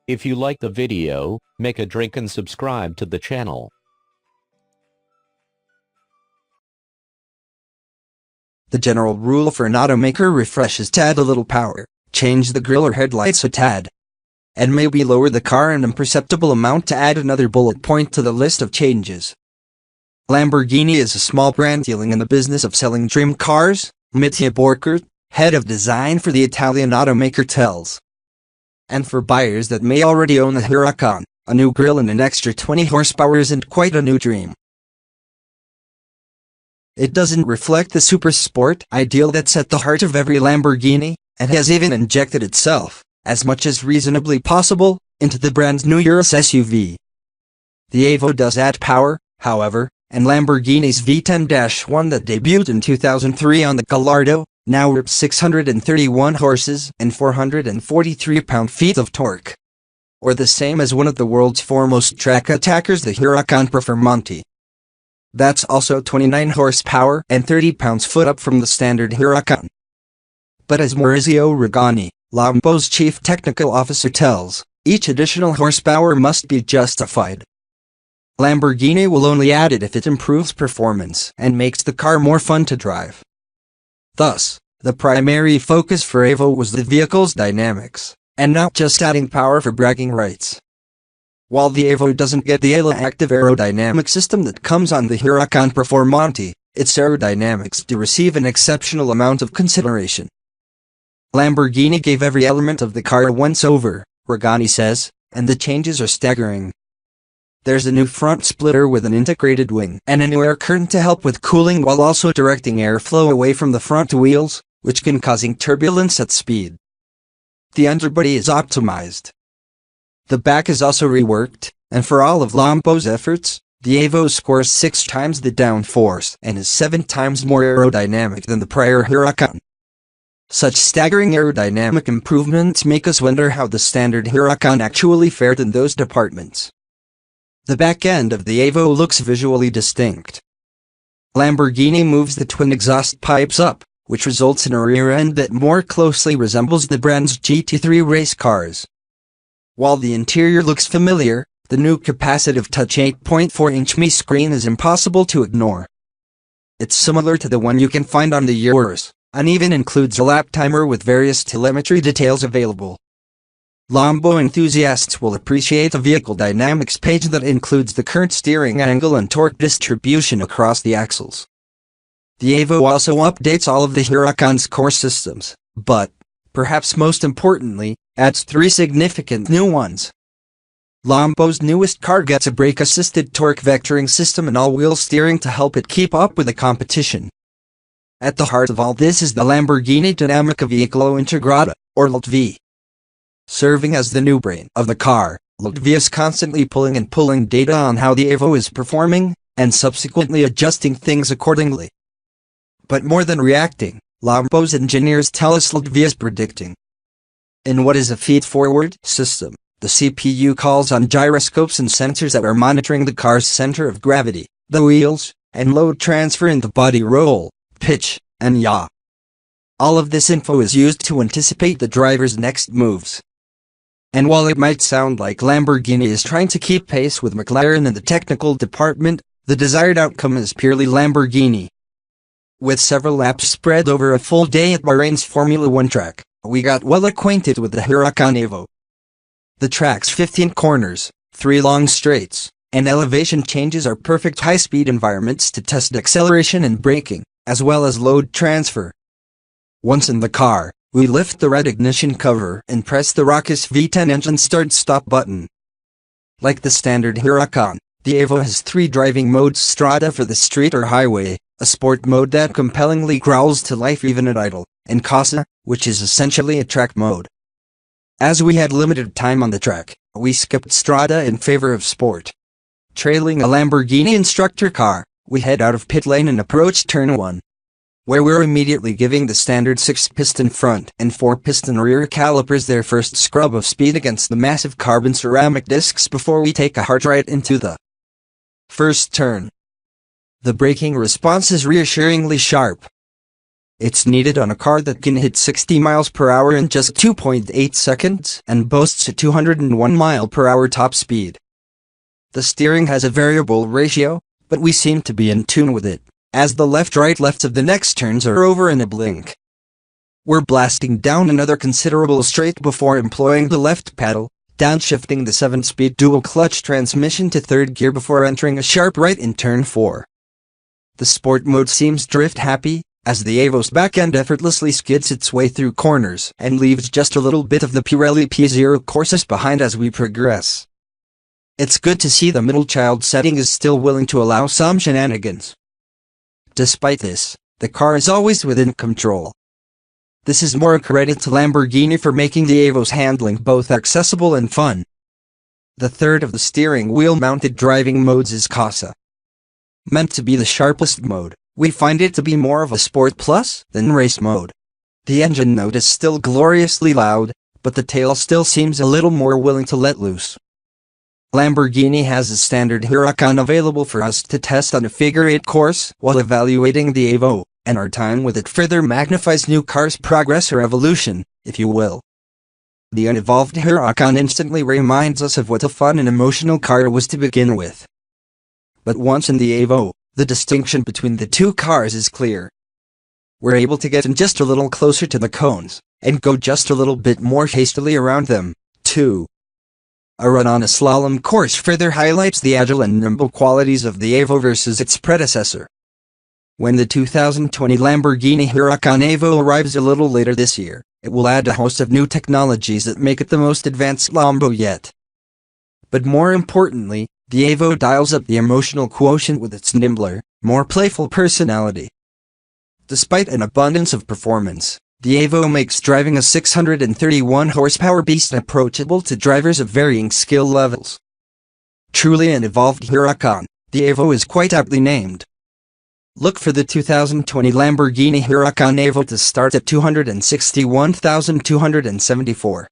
If you like the video, make a drink and subscribe to the channel. The general rule for an automaker refresh is to add a little power, change the grille or headlights a tad, and maybe lower the car an imperceptible amount to add another bullet point to the list of changes. Lamborghini is a small brand dealing in the business of selling dream cars, Mattia Borchert, head of design for the Italian automaker tells. And for buyers that may already own the Huracán, a new grille and an extra 20 horsepower isn't quite a new dream. It doesn't reflect the super sport ideal that's at the heart of every Lamborghini, and has even injected itself, as much as reasonably possible, into the brand's new Urus SUV. The Evo does add power, however, and Lamborghini's V10-1 that debuted in 2003 on the Gallardo, now rips 631 horses and 443 pound-feet of torque. Or the same as one of the world's foremost track attackers, the Huracán Performante. That's also 29 horsepower and 30 pounds-foot up from the standard Huracán. But as Maurizio Regani, Lambo's chief technical officer tells, each additional horsepower must be justified. Lamborghini will only add it if it improves performance and makes the car more fun to drive. Thus, the primary focus for Evo was the vehicle's dynamics, and not just adding power for bragging rights. While the Evo doesn't get the ALA active aerodynamic system that comes on the Huracán Performante, its aerodynamics do receive an exceptional amount of consideration. Lamborghini gave every element of the car a once-over, Regani says, and the changes are staggering. There's a new front splitter with an integrated wing and a new air curtain to help with cooling while also directing airflow away from the front wheels, which can cause turbulence at speed. The underbody is optimized. The back is also reworked, and for all of Lambo's efforts, the Evo scores 6 times the downforce and is 7 times more aerodynamic than the prior Huracán. Such staggering aerodynamic improvements make us wonder how the standard Huracán actually fared in those departments. The back end of the Evo looks visually distinct. Lamborghini moves the twin exhaust pipes up, which results in a rear end that more closely resembles the brand's GT3 race cars. While the interior looks familiar, the new capacitive-touch 8.4-inch Mi screen is impossible to ignore. It's similar to the one you can find on the Urus, and even includes a lap timer with various telemetry details available. Lambo enthusiasts will appreciate the vehicle dynamics page that includes the current steering angle and torque distribution across the axles. The Evo also updates all of the Huracán's core systems, but, perhaps most importantly, adds 3 significant new ones. Lambo's newest car gets a brake-assisted torque vectoring system and all-wheel steering to help it keep up with the competition. At the heart of all this is the Lamborghini Dinamica Veicolo Integrata, or LTV. Serving as the new brain of the car, LTV is constantly pulling data on how the Evo is performing, and subsequently adjusting things accordingly. But more than reacting, Lambo's engineers tell us LTV is predicting. In what is a feed-forward system, the CPU calls on gyroscopes and sensors that are monitoring the car's center of gravity, the wheels, and load transfer in the body roll, pitch, and yaw. All of this info is used to anticipate the driver's next moves. And while it might sound like Lamborghini is trying to keep pace with McLaren in the technical department, the desired outcome is purely Lamborghini. With several laps spread over a full day at Bahrain's Formula 1 track, we got well acquainted with the Huracán Evo. The track's 15 corners, 3 long straights, and elevation changes are perfect high-speed environments to test acceleration and braking, as well as load transfer. Once in the car, we lift the red ignition cover and press the raucous V10 engine start-stop button. Like the standard Huracán, the Evo has 3 driving modes: Strada for the street or highway, a sport mode that compellingly growls to life even at idle, and Casa, which is essentially a track mode. As we had limited time on the track, we skipped Strada in favor of sport. Trailing a Lamborghini instructor car, we head out of pit lane and approach turn 1. Where we're immediately giving the standard 6-piston front and 4-piston rear calipers their first scrub of speed against the massive carbon ceramic discs before we take a hard right into the first turn. The braking response is reassuringly sharp. It's needed on a car that can hit 60 miles per hour in just 2.8 seconds and boasts a 201 mile per hour top speed. The steering has a variable ratio, but we seem to be in tune with it, as the left-right lefts of the next turns are over in a blink. We're blasting down another considerable straight before employing the left paddle, downshifting the 7-speed dual-clutch transmission to third gear before entering a sharp right in turn 4. The sport mode seems drift-happy, as the Evo's back end effortlessly skids its way through corners and leaves just a little bit of the Pirelli P0 Corsis behind as we progress. It's good to see the middle child setting is still willing to allow some shenanigans. Despite this, the car is always within control. This is more a credit to Lamborghini for making the Evo's handling both accessible and fun. The third of the steering wheel-mounted driving modes is Casa. Meant to be the sharpest mode, we find it to be more of a Sport Plus than race mode. The engine note is still gloriously loud, but the tail still seems a little more willing to let loose. Lamborghini has a standard Huracán available for us to test on a figure-8 course while evaluating the Evo, and our time with it further magnifies new cars' progress or evolution, if you will. The unevolved Huracán instantly reminds us of what a fun and emotional car it was to begin with. But once in the Evo, the distinction between the two cars is clear. We're able to get in just a little closer to the cones, and go just a little bit more hastily around them, too. A run on a slalom course further highlights the agile and nimble qualities of the Evo versus its predecessor. When the 2020 Lamborghini Huracán Evo arrives a little later this year, it will add a host of new technologies that make it the most advanced Lambo yet. But more importantly, the Evo dials up the emotional quotient with its nimbler, more playful personality. Despite an abundance of performance, the Evo makes driving a 631 horsepower beast approachable to drivers of varying skill levels. Truly an evolved Huracán, the Evo is quite aptly named. Look for the 2020 Lamborghini Huracán Evo to start at $261,274.